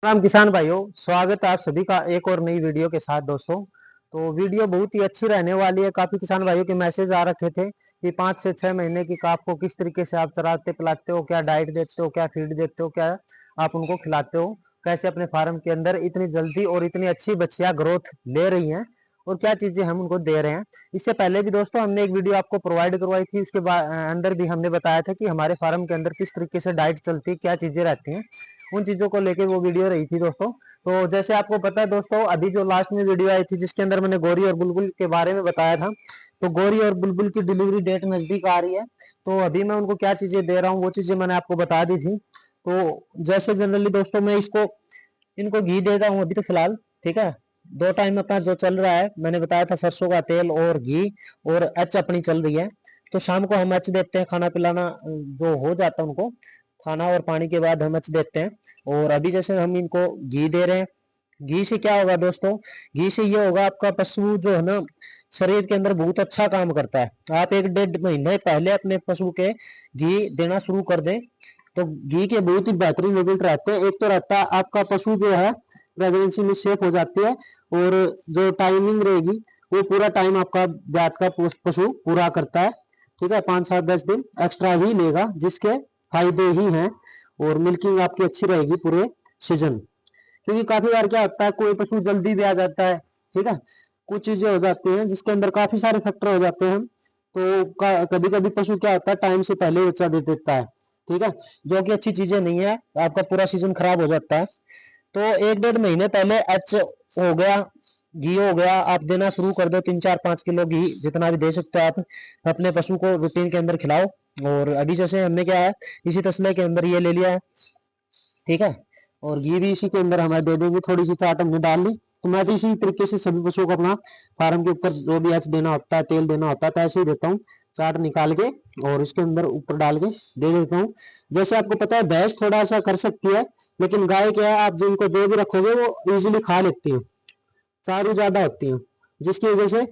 राम किसान भाइयों, स्वागत है आप सभी का एक और नई वीडियो के साथ। दोस्तों, तो वीडियो बहुत ही अच्छी रहने वाली है। काफी किसान भाइयों के मैसेज आ रखे थे कि 5 से 6 महीने की काफ को किस तरीके से आप चराते पिलाते हो, क्या डाइट देते हो, क्या फीड देते हो, क्या आप उनको खिलाते हो, कैसे अपने फार्म के अंदर इतनी जल्दी और इतनी अच्छी बच्चियां ग्रोथ ले रही हैं और क्या चीजें हम उनको दे रहे हैं। इससे पहले भी दोस्तों हमने एक वीडियो आपको प्रोवाइड करवाई थी। उसके अंदर भी हमने बताया था कि हमारे फार्म के अंदर किस तरीके से डाइट चलती है, क्या चीजें रहती हैं, उन चीजों को लेकर वो वीडियो रही थी दोस्तों। तो जैसे आपको पता है दोस्तों, अभी जो लास्ट में वीडियो आई थी जिसके अंदर मैंने गोरी और बुलबुल के बारे में बताया था, तो गोरी और बुलबुल की डिलीवरी डेट नजदीक आ रही है। तो अभी मैं उनको क्या चीजें दे रहा हूँ वो चीजें मैंने आपको बता दी थी। तो जैसे जनरली दोस्तों मैं इनको घी देता हूँ अभी तो फिलहाल। ठीक है, 2 टाइम अपना जो चल रहा है, मैंने बताया था सरसों का तेल और घी, और एच अपनी चल रही है। तो शाम को हम एच देते हैं, खाना पिलाना जो हो जाता है उनको, खाना और पानी के बाद हम एच देते हैं। और अभी जैसे हम इनको घी दे रहे हैं, घी से क्या होगा दोस्तों, घी से ये होगा आपका पशु जो है ना शरीर के अंदर बहुत अच्छा काम करता है। आप 1 डेढ़ महीने पहले अपने पशु के घी देना शुरू कर दें तो घी के बहुत ही बेहतरीन रिजल्ट रहते हैं। एक तो रहता है आपका पशु जो है प्रेगनेंसी में सेफ हो जाती है, और जो टाइमिंग रहेगी वो पूरा टाइम आपका ब्यात का पशु पूरा करता है। ठीक है, 5 7 10 दिन एक्स्ट्रा ही लेगा जिसके फायदे ही हैं, और मिल्किंग आपकी अच्छी रहेगी पूरे सीजन। क्योंकि काफी बार क्या होता है, कोई पशु जल्दी भी आ जाता है। ठीक है, कुछ चीजें हो जाती हैं जिसके अंदर काफी सारे फैक्टर हो जाते हैं। तो कभी कभी पशु क्या होता है टाइम से पहले बच्चा दे देता है। ठीक है, जो कि अच्छी चीजें नहीं है, आपका पूरा सीजन खराब हो जाता है। तो 1 डेढ़ महीने पहले एच हो गया, घी हो गया, आप देना शुरू कर दो। 3 4 5 किलो घी जितना भी दे सकते हो आप अपने पशु को रूटीन के अंदर खिलाओ। और अभी जैसे हमने क्या है, इसी तसले के अंदर ये ले लिया है। ठीक है, और घी भी इसी के अंदर हमें दे देंगे, थोड़ी सी चाट हमने डाल ली। तो मैं तो इसी तरीके से सभी पशुओं को अपना फार्म के ऊपर जो भी एच देना होता है, तेल देना होता है, तो ऐसे ही देता हूँ, चाट निकाल के और इसके अंदर ऊपर डाल के दे देता हूँ। जैसे आपको पता है भैंस थोड़ा सा कर सकती है, लेकिन गाय क्या है, आप जिनको जो भी रखोगे वो इजीली खा लेती है, चारू ज्यादा होती है। जिसकी वजह से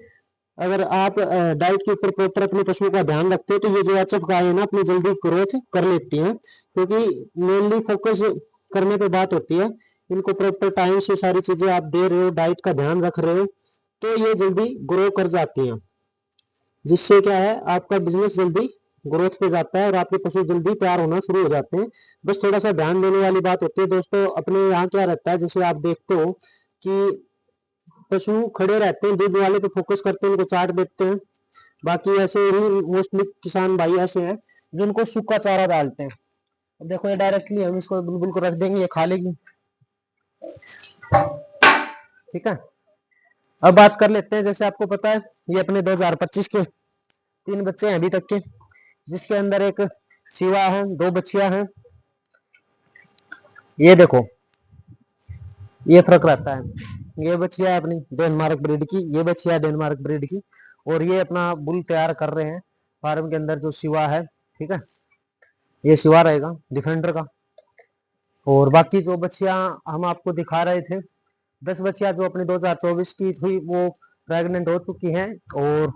अगर आप डाइट के ऊपर प्रॉपर अपने पशुओं का ध्यान रखते हो तो ये जो एचएफ गाय है ना अपनी जल्दी ग्रोथ कर लेती हैं। क्योंकि मेनली फोकस करने पे बात होती है, इनको प्रॉपर टाइम से सारी चीजें आप दे रहे हो, डाइट का ध्यान रख रहे हो, तो ये जल्दी ग्रो कर जाती हैं। जिससे क्या है, आपका बिजनेस जल्दी ग्रोथ पे जाता है और आपके पशु जल्दी तैयार होना शुरू हो जाते हैं। बस थोड़ा सा ध्यान देने वाली बात होती है दोस्तों। अपने यहाँ क्या रहता है, जैसे आप देखते हो कि पशु खड़े रहते हैं, दूध वाले पे फोकस करते हैं, उनको चाट देते हैं। बाकी ऐसे ही मोस्टली किसान भाई ऐसे हैं जो उनको सूखा चारा डालते हैं। अब देखो ये डायरेक्टली हम इसको बुलबुल को रख देंगे, ये खा लेगी। ठीक है, अब बात कर लेते हैं। जैसे आपको पता है ये अपने 2025 के 3 बच्चे हैं अभी तक के, जिसके अंदर एक शिवा है, 2 बच्चियां हैं। ये देखो, ये फर्क रहता है। ये बच्चिया है अपनी डेनमार्क ब्रीड की, ये बच्चिया है डेनमार्क ब्रीड की, और ये अपना बुल तैयार कर रहे हैं फार्म के अंदर जो शिवा है। ठीक है, ये शिवा रहेगा डिफेंडर का। और बाकी जो बच्चियां हम आपको दिखा रहे थे, 10 बच्चियां जो अपनी 2024 की थी वो प्रेग्नेंट हो चुकी हैं, और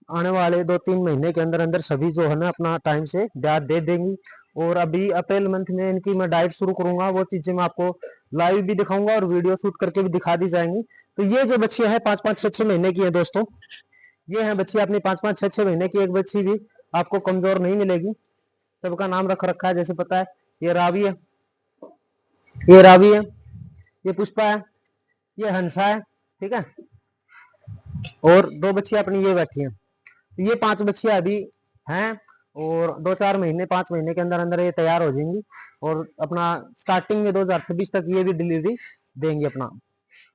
आने वाले 2 3 महीने के अंदर अंदर सभी जो है ना अपना टाइम से ब्याज दे देंगी। और अभी अप्रैल मंथ में इनकी मैं डाइट शुरू करूंगा, वो चीजें मैं आपको लाइव भी दिखाऊंगा और वीडियो शूट करके भी दिखा दी जाएंगी। तो ये जो बच्चियां हैं 5 5 6 6 महीने की है दोस्तों, ये है बच्ची अपनी 5 5 6 6 महीने की। एक बच्ची भी आपको कमजोर नहीं मिलेगी। सबका नाम रख रखा है, जैसे पता है ये रावी है, ये रावी है, ये पुष्पा है, ये हंसा है। ठीक है, और 2 बच्चियां अपनी ये बैठी हैं। तो ये 5 बच्चियां अभी हैं, और 2 4 महीने 5 महीने के अंदर अंदर ये तैयार हो जाएंगी, और अपना स्टार्टिंग में 2026 तक ये भी डिलीवरी देंगे अपना।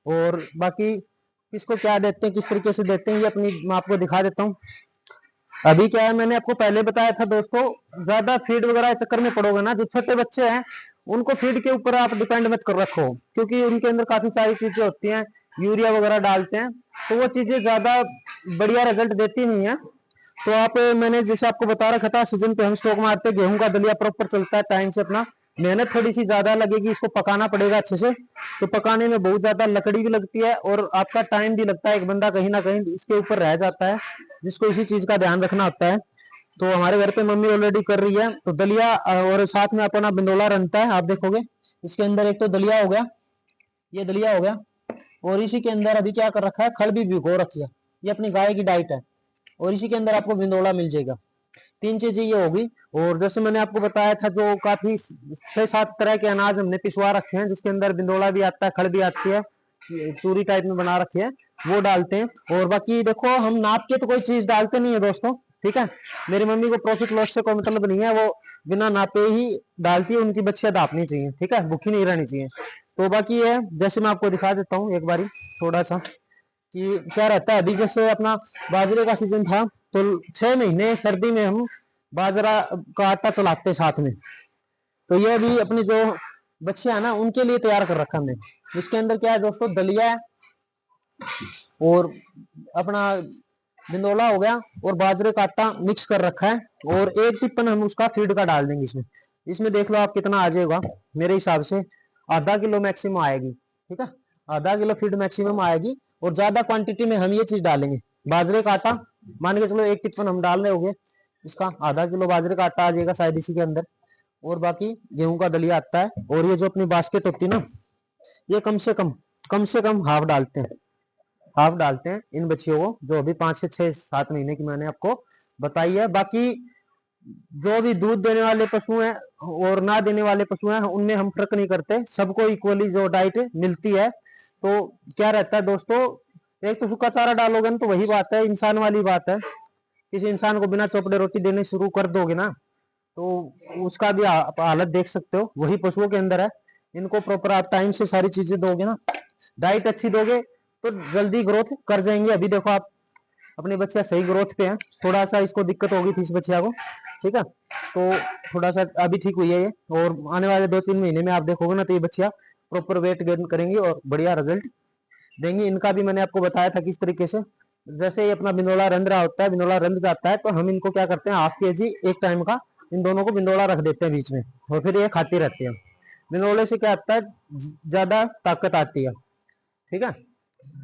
और बाकी किसको क्या देते हैं, किस तरीके से देते हैं, ये अपनी मैं आपको दिखा देता हूँ। अभी क्या है, मैंने आपको पहले बताया था दोस्तों, ज्यादा फीड वगैरह चक्कर में पड़ोगे ना, जो छोटे बच्चे हैं उनको फीड के ऊपर आप डिपेंड मत कर रखो, क्योंकि उनके अंदर काफी सारी चीजें होती हैं, यूरिया वगैरह डालते हैं, तो वो चीजें ज्यादा बढ़िया रिजल्ट देती नहीं है। तो आप, मैंने जैसे आपको बता रखा था, सीजन पे हम स्टॉक मारते हैं, गेहूं का दलिया प्रॉपर चलता है टाइम से अपना। मेहनत थोड़ी सी ज्यादा लगेगी, इसको पकाना पड़ेगा अच्छे से, तो पकाने में बहुत ज्यादा लकड़ी भी लगती है और आपका टाइम भी लगता है। एक बंदा कहीं ना कहीं इसके ऊपर रह जाता है जिसको इसी चीज का ध्यान रखना होता है। तो हमारे घर पे मम्मी ऑलरेडी कर रही है तो दलिया, और साथ में अपना बिंदोला बनता है, आप देखोगे इसके अंदर एक तो दलिया हो गया, ये दलिया हो गया, और इसी के अंदर अभी क्या कर रखा है, खल भी भिगो रखी है। ये अपनी गाय की डाइट है। और इसी के अंदर आपको बिंदोला मिल जाएगा। 3 चीजें ये होगी। और जैसे मैंने आपको बताया था, जो काफी 6-7 तरह के अनाज हमने पिसवा रखे हैं, जिसके अंदर बिंदोला भी आता है, खल भी आती है, चूरी टाइप में बना रखी है, वो डालते हैं। और बाकी देखो, हम नाप के तो कोई चीज डालते नहीं है दोस्तों, ठीक है। मेरी मम्मी को प्रॉफिट लॉस से कोई मतलब नहीं है, वो बिना नापे ही डालती है। उनकी बच्चियां दापनी चाहिए, ठीक है, भूखी नहीं रहनी चाहिए। तो बाकी है, जैसे मैं आपको दिखा देता हूँ एक बारी थोड़ा सा, कि क्या रहता है। अभी जैसे अपना बाजरे का सीजन था, तो 6 महीने सर्दी में हम बाजरा का आटा चलाते साथ में। तो ये भी अपनी जो बच्चियां है ना, उनके लिए तैयार कर रखा हमने। इसके अंदर क्या है दोस्तों, दलिया है, और अपना बिंदोला हो गया, और बाजरे का आटा मिक्स कर रखा है। और 1 टिप्पन हम उसका फीड का डाल देंगे इसमें। इसमें देख लो आप कितना आ जाएगा, मेरे हिसाब से आधा किलो मैक्सिमम आएगी, ठीक है, आधा किलो फीड मैक्सिमम आएगी। और ज्यादा क्वांटिटी में हम ये चीज डालेंगे, बाजरे का आटा मान के चलो 1 टिप्पन हम डाल रहे होंगे, इसका आधा किलो बाजरे का आटा आ जाएगा शायद इसी के अंदर। और बाकी गेहूं का दलिया आता है। और ये जो अपनी बास्केट होती है ना, ये कम से कम हाफ डालते हैं इन बच्चियों को, जो अभी 5 से 6-7 महीने की मैंने आपको बताई है। बाकी जो भी दूध देने वाले पशु हैं और ना देने वाले पशु हैं, उनमें हम फर्क नहीं करते, सबको इक्वली जो डाइट मिलती है। तो क्या रहता है दोस्तों, एक तो सूखा चारा डालोगे ना, तो वही बात है, इंसान वाली बात है। किसी इंसान को बिना चौपड़े रोटी देने शुरू कर दोगे ना, तो उसका भी आप हालत देख सकते हो, वही पशुओं के अंदर है। इनको प्रॉपर आप टाइम से सारी चीजें दोगे ना, डाइट अच्छी दोगे, तो जल्दी ग्रोथ कर जाएंगे। अभी देखो आप, अपनी बच्चियां सही ग्रोथ पे है। थोड़ा सा इसको दिक्कत होगी थी इस बच्चिया को, ठीक है, तो थोड़ा सा अभी ठीक हुई है ये। और आने वाले 2-3 महीने में आप देखोगे ना, तो ये बच्चियां प्रॉपर वेट गेन करेंगी और बढ़िया रिजल्ट देंगी। इनका भी मैंने आपको बताया था किस तरीके से। जैसे ये अपना बिंदोला रंध रहा होता है, बिंदोला रंध जाता है, तो हम इनको क्या करते हैं, ½ kg एक टाइम का इन दोनों को बिंदोला रख देते हैं बीच में, और फिर ये खाती रहती है। बिंदोले से क्या आता है, ज्यादा ताकत आती है, ठीक है।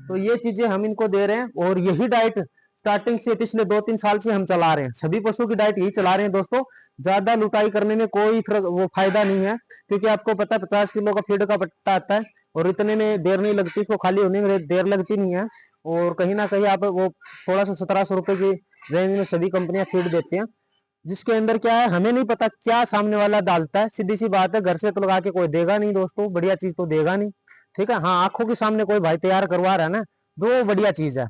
तो ये चीजें हम इनको दे रहे हैं, और यही डाइट स्टार्टिंग से पिछले 2-3 साल से हम चला रहे हैं। सभी पशुओं की डाइट यही चला रहे हैं दोस्तों। ज्यादा लुटाई करने में कोई वो फायदा नहीं है, क्योंकि आपको पता है 50 किलो का फीड का पट्टा आता है, और इतने में देर नहीं लगती, इसको खाली होने में देर लगती नहीं है। और कहीं ना कहीं आप वो 1600-1700 रुपए की रेंज में सभी कंपनियां फीड देती हैं, जिसके अंदर क्या है, हमें नहीं पता क्या सामने वाला डालता है। सीधी सी बात है, घर से तो लगा के कोई देगा नहीं दोस्तों, बढ़िया चीज तो देगा नहीं, ठीक है। हाँ, आंखों के सामने कोई भाई तैयार करवा रहा है ना, वो बढ़िया चीज है।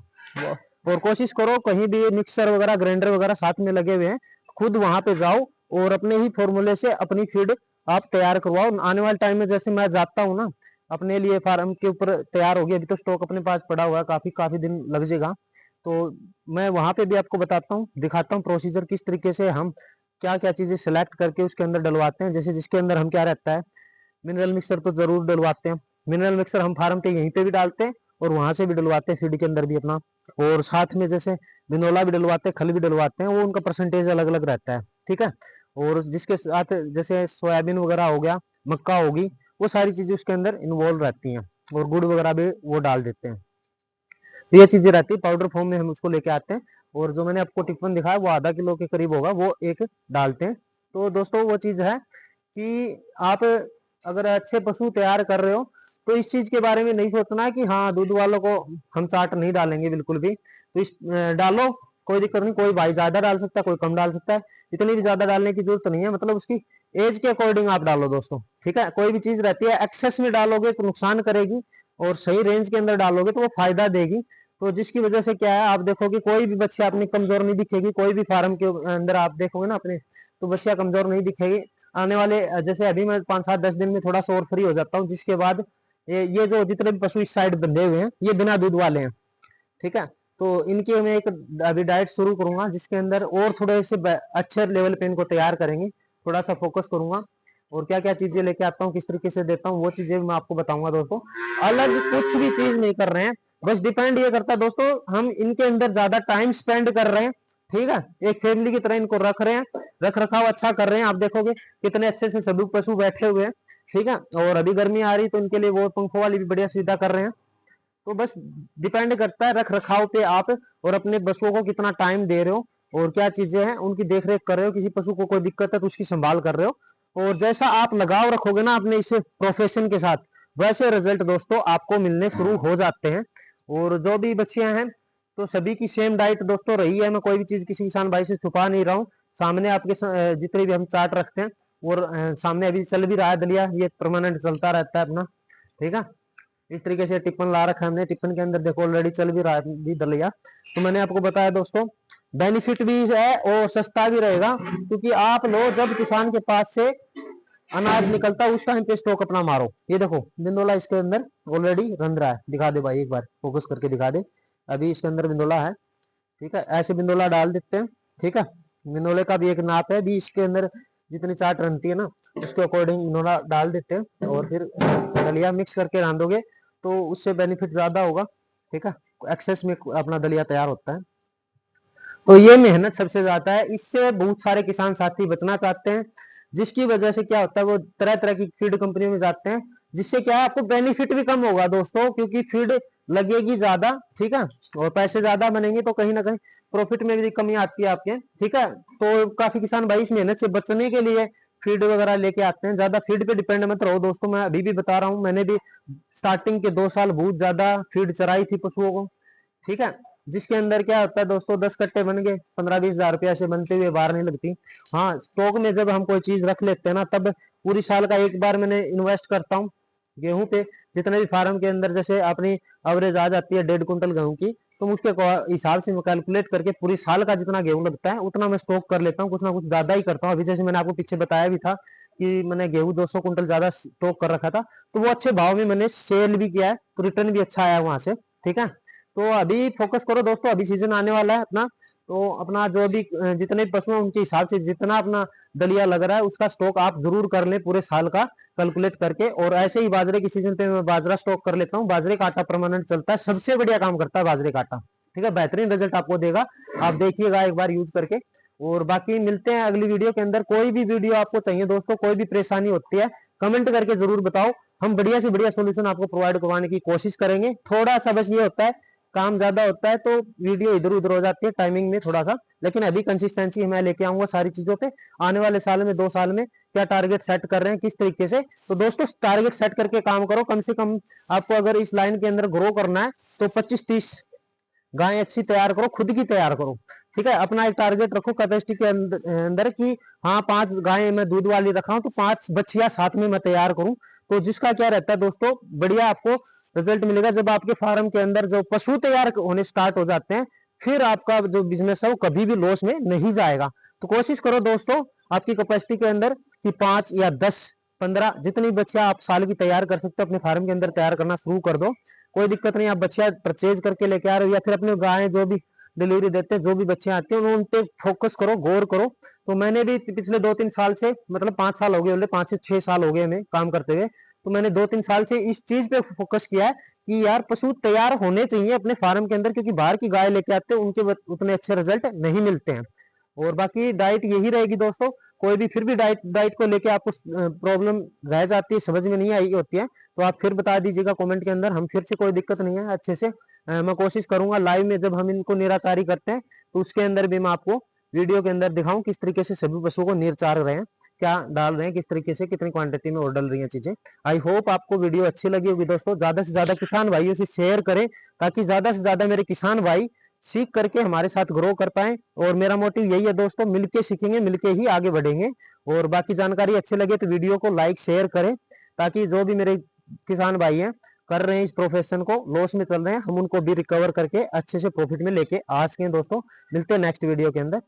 और कोशिश करो, कहीं भी मिक्सर वगैरह, ग्राइंडर वगैरह साथ में लगे हुए हैं, खुद वहां पे जाओ और अपने ही फॉर्मूले से अपनी फीड आप तैयार करवाओ। आने वाले टाइम में जैसे मैं जाता हूँ ना अपने लिए फार्म के ऊपर, तैयार होगी, अभी तो स्टॉक अपने पास पड़ा हुआ है, काफी दिन लग जाएगा। तो मैं वहां पे भी आपको बताता हूँ, दिखाता हूँ प्रोसीजर किस तरीके से हम क्या क्या चीजें सिलेक्ट करके उसके अंदर डलवाते हैं। जैसे जिसके अंदर हम क्या रहता है, मिनरल मिक्सर तो जरूर डलवाते हैं। मिनरल मिक्सर हम फार्म पे यहीं पे भी डालते हैं, और वहां से भी डलवाते हैं फीड के अंदर भी अपना। और साथ में जैसे बिनोला भी डलवाते हैं, खल भी डलवाते हैं, वो उनका परसेंटेज अलग अलग रहता है, ठीक है। और जिसके साथ जैसे सोयाबीन वगैरह हो गया, मक्का होगी, वो सारी चीजें उसके अंदर इन्वॉल्व रहती हैं। और गुड़ वगैरह भी वो डाल देते हैं। तो ये चीजें रहती है, पाउडर फॉर्म में हम उसको लेके आते हैं। और जो मैंने आपको टिप्पन दिखाया, वो ½ किलो के करीब होगा, वो एक डालते हैं। तो दोस्तों वो चीज है कि आप अगर अच्छे पशु तैयार कर रहे हो, तो इस चीज के बारे में नहीं सोचना है कि हाँ दूध वालों को हम चाट नहीं डालेंगे, बिल्कुल भी। तो इस डालो, कोई दिक्कत नहीं, कोई भाई ज्यादा डाल सकता है, कोई कम डाल सकता है, इतनी भी ज्यादा डालने की जरूरत नहीं है। मतलब उसकी एज के अकॉर्डिंग आप डालो दोस्तों, ठीक है। कोई भी चीज रहती है, एक्सेस में डालोगे तो नुकसान करेगी, और सही रेंज के अंदर डालोगे तो वो फायदा देगी। तो जिसकी वजह से क्या है, आप देखोगे कोई भी बच्चा अपनी कमजोर नहीं दिखेगी। कोई भी फार्म के अंदर आप देखोगे ना अपने, तो बच्चा कमजोर नहीं दिखेगी। आने वाले जैसे अभी मैं 5-7-10 दिन में थोड़ा सा और फ्री हो जाता हूँ, जिसके बाद ये जो जितने भी पशु इस साइड बंधे हुए हैं, ये बिना दूध वाले हैं, ठीक है। तो इनकी मैं एक अभी डाइट शुरू करूंगा, जिसके अंदर और थोड़े से अच्छे लेवल पे इनको तैयार करेंगे, थोड़ा सा फोकस करूंगा। और क्या क्या चीजें लेके आता हूँ, किस तरीके से देता हूँ, वो चीजें मैं आपको बताऊंगा दोस्तों। अलग कुछ भी चीज नहीं कर रहे हैं, बस डिपेंड ये करता है दोस्तों, हम इनके अंदर ज्यादा टाइम स्पेंड कर रहे हैं, ठीक है। एक फैमिली की तरह इनको रख रहे हैं, रख रखाव अच्छा कर रहे हैं। आप देखोगे कितने अच्छे से सभी पशु बैठे हुए हैं, ठीक है। और अभी गर्मी आ रही, तो इनके लिए वो पंखों वाली भी बढ़िया सुविधा कर रहे हैं। तो बस डिपेंड करता है रख रखाव पे आप, और अपने पशुओं को कितना टाइम दे रहे हो, और क्या चीजें हैं उनकी देख रेख कर रहे हो। किसी पशु को कोई दिक्कत है तो उसकी संभाल कर रहे हो, और जैसा आप लगाव रखोगे ना अपने इस प्रोफेशन के साथ, वैसे रिजल्ट दोस्तों आपको मिलने शुरू हो जाते हैं। और जो भी बच्चियां हैं तो सभी की सेम डाइट दोस्तों रही है, मैं कोई भी चीज किसी किसान भाई से छुपा नहीं रहा हूँ। सामने आपके जितने भी हम चार्ट रखते हैं और सामने अभी चल भी रहा है दलिया, ये परमानेंट चलता रहता है अपना, ठीक है। इस तरीके से टिप्पण ला रखा है हमने, टिप्पण के अंदर देखो ऑलरेडी चल भी रहा है भी दलिया। तो मैंने आपको बताया दोस्तों बेनिफिट भी है और सस्ता भी रहेगा, क्योंकि आप लो जब किसान के पास से अनाज निकलता है उस टाइम पे स्टॉक अपना मारो। ये देखो बिंदोला इसके अंदर ऑलरेडी रन रहा है, दिखा दे भाई एक बार फोकस करके दिखा दे। अभी इसके अंदर बिंदोला है, ठीक है। ऐसे बिंदोला डाल देते हैं, ठीक है। बिंदोले का भी एक नाप है, भी इसके अंदर जितनी चाट बनती है ना उसके अकॉर्डिंग बिंदोला डाल देते हैं और फिर दलिया मिक्स करके रांधोगे तो उससे बेनिफिट ज्यादा होगा, ठीक है। एक्सेस में अपना दलिया तैयार होता है। तो ये मेहनत सबसे ज्यादा है, इससे बहुत सारे किसान साथी बचना चाहते हैं, जिसकी वजह से क्या होता है वो तरह तरह की फीड कंपनियों में जाते हैं, जिससे क्या है आपको बेनिफिट भी कम होगा दोस्तों, क्योंकि फीड लगेगी ज्यादा, ठीक है। और पैसे ज्यादा बनेंगे तो कहीं ना कहीं प्रॉफिट में भी कमी आती है आपके, ठीक है। तो काफी किसान भाई इस मेहनत से बचने के लिए फीड वगैरह लेके आते हैं। ज्यादा फीड पे डिपेंड मत रहो दोस्तों, मैं अभी भी बता रहा हूँ, मैंने भी स्टार्टिंग के 2 साल बहुत ज्यादा फीड चराई थी पशुओं को, ठीक है। जिसके अंदर क्या होता है दोस्तों 10 कट्टे बन गए, 15-20 हजार रुपया से बनते हुए बाहर नहीं लगती। हाँ स्टॉक में जब हम कोई चीज रख लेते हैं ना तब पूरी साल का एक बार मैंने इन्वेस्ट करता हूँ गेहूं पे। जितने भी फार्म के अंदर जैसे अपनी एवरेज आ जाती है 1.5 कुंटल गेहूं की, तो उसके हिसाब से मैं कैलकुलेट करके पूरी साल का जितना गेहूं लगता है उतना मैं स्टॉक कर लेता हूँ, कुछ ना कुछ ज्यादा ही करता हूँ। अभी जैसे मैंने आपको पीछे बताया भी था कि मैंने गेहूं 200 कुंटल ज्यादा स्टॉक कर रखा था, तो वो अच्छे भाव में मैंने सेल भी किया है, तो रिटर्न भी अच्छा आया वहां से, ठीक है। तो अभी फोकस करो दोस्तों, अभी सीजन आने वाला है अपना, तो अपना जो भी जितने भी पशु हैं उनके हिसाब से जितना अपना दलिया लग रहा है उसका स्टॉक आप जरूर कर लें पूरे साल का कैलकुलेट करके। और ऐसे ही बाजरे की सीजन पे मैं बाजरा स्टॉक कर लेता हूँ, बाजरे का आटा परमानेंट चलता है, सबसे बढ़िया काम करता है बाजरे का आटा, ठीक है। बेहतरीन रिजल्ट आपको देगा, आप देखिएगा एक बार यूज करके। और बाकी मिलते हैं अगली वीडियो के अंदर। कोई भी वीडियो आपको चाहिए दोस्तों, कोई भी परेशानी होती है कमेंट करके जरूर बताओ, हम बढ़िया से बढ़िया सोल्यूशन आपको प्रोवाइड करवाने की कोशिश करेंगे। थोड़ा सा बस ये होता है काम ज्यादा होता है तो वीडियो इधर उधर हो जाती है टाइमिंग में थोड़ा सा, लेकिन अभी कंसिस्टेंसी मैं लेके आऊंगा सारी चीजों पे। आने वाले साल में 2 साल में क्या टारगेट सेट कर रहे हैं किस तरीके से, तो दोस्तों टारगेट सेट करके काम करो। कम से कम आपको अगर इस लाइन के अंदर ग्रो करना है तो 25-30 गाय अच्छी तैयार करो, खुद की तैयार करो, ठीक है। अपना एक टारगेट रखो कैपेसिटी के अंदर कि हाँ 5 गाय मैं दूध वाली रखा हूं तो 5 बछिया साथ में मैं तैयार करूं। तो जिसका क्या रहता है दोस्तों बढ़िया आपको रिजल्ट मिलेगा। जब आपके फार्म के अंदर जो पशु तैयार होने स्टार्ट हो जाते हैं फिर आपका जो बिजनेस है वो कभी भी लॉस में नहीं जाएगा। तो कोशिश करो दोस्तों आपकी कैपेसिटी के अंदर कि 5 या 10 15 जितनी बच्चियां आप साल की तैयार कर सकते हो अपने फार्म के अंदर तैयार करना शुरू कर दो, कोई दिक्कत नहीं। आप बच्चियां परचेज करके लेके आ रहे हो या फिर अपने गाय जो भी डिलीवरी देते हैं जो भी बच्चियां आती हैं उन पे फोकस करो, गौर करो। तो मैंने भी पिछले 2-3 साल से मतलब 5 साल हो गए, 5 से 6 साल हो गए हमें काम करते हुए, तो मैंने 2-3 साल से इस चीज पे फोकस किया है कि यार पशु तैयार होने चाहिए अपने फार्म के अंदर, क्योंकि बाहर की गाय लेके आते हैं उनके उतने अच्छे रिजल्ट नहीं मिलते हैं। और बाकी डाइट यही रहेगी दोस्तों, कोई भी फिर भी डाइट को लेके आपको प्रॉब्लम रह जाती है, समझ में नहीं आई होती है, तो आप फिर बता दीजिएगा कमेंट के अंदर, हम फिर से कोई दिक्कत नहीं है अच्छे से मैं कोशिश करूंगा लाइव में जब हम इनको निराकारी करते हैं तो उसके अंदर भी मैं आपको वीडियो के अंदर दिखाऊं किस तरीके से सभी पशुओं को निरचार रहे हैं, क्या डाल रहे हैं, किस तरीके से कितनी क्वांटिटी में और डल रही है चीजें। आई होप आपको वीडियो अच्छी लगी होगी दोस्तों, ज्यादा से ज्यादा किसान भाइयों से शेयर करें ताकि ज्यादा से ज्यादा मेरे किसान भाई सीख करके हमारे साथ ग्रो कर पाए। और मेरा मोटिव यही है दोस्तों, मिलके सीखेंगे मिलके ही आगे बढ़ेंगे। और बाकी जानकारी अच्छी लगे तो वीडियो को लाइक शेयर करें ताकि जो भी मेरे किसान भाई हैं कर रहे हैं इस प्रोफेशन को लॉस में चल रहे हैं हम उनको भी रिकवर करके अच्छे से प्रॉफिट में लेके आ सकें। दोस्तों मिलते हैं नेक्स्ट वीडियो के अंदर।